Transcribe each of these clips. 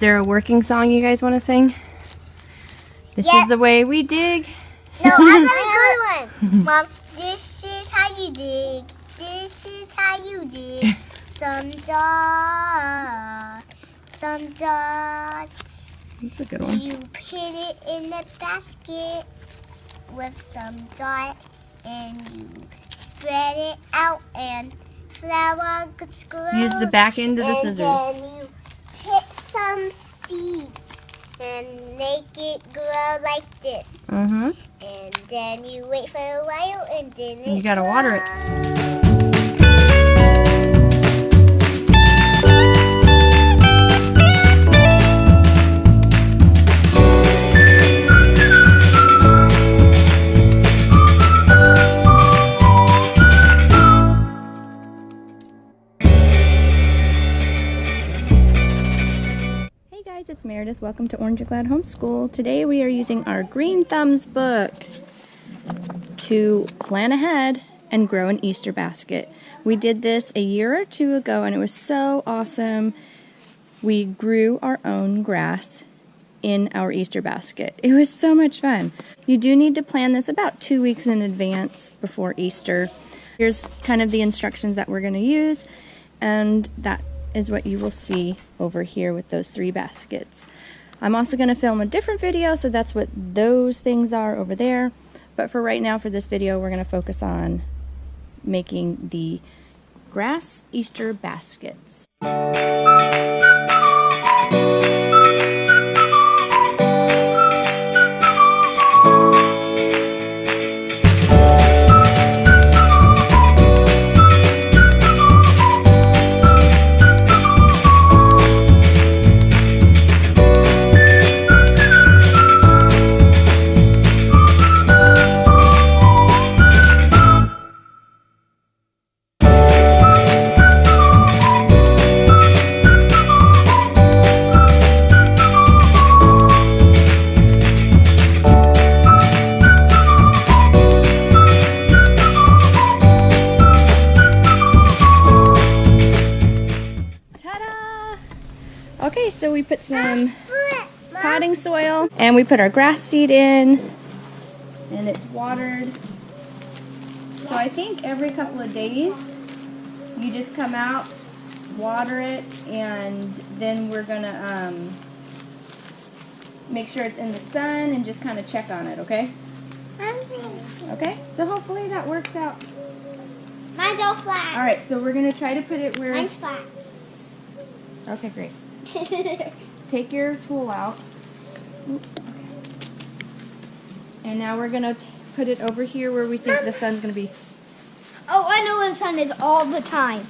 there a working song you guys want to sing? This is the way we dig. No, I got a good one. Mom, this is how you dig. This is how you dig. Some dots. Some dots. That's a good one. You put it in the basket with some dot and you spread it out and flower grows. Use the back end of the scissors. And then you pick some seeds and make it grow like this. Mm-hmm. And then you wait for a while and then You gotta water it. It's Meredith. Welcome to Orange and Glad Homeschool. Today we are using our Green Thumbs book to plan ahead and grow an Easter basket. We did this a year or two ago and it was so awesome. We grew our own grass in our Easter basket. It was so much fun. You do need to plan this about 2 weeks in advance before Easter. Here's kind of the instructions that we're going to use, and that is what you will see over here with those 3 baskets. I'm also going to film a different video, so that's what those things are over there. But for right now, for this video, we're going to focus on making the grass Easter baskets. Okay, so we put some potting soil and we put our grass seed in and it's watered. So I think every couple of days you just come out, water it, and then we're gonna make sure it's in the sun and just kind of check on it, okay? Okay, so hopefully that works out. Mine's all flat. Alright, so we're gonna try to put it where... Mine's flat. Okay, great. Take your tool out. Okay. And now we're going to put it over here where we think the sun's going to be. Oh, I know where the sun is all the time.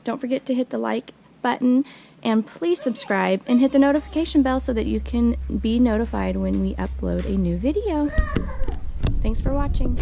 Don't forget to hit the like button and please subscribe and hit the notification bell so that you can be notified when we upload a new video. Thanks for watching.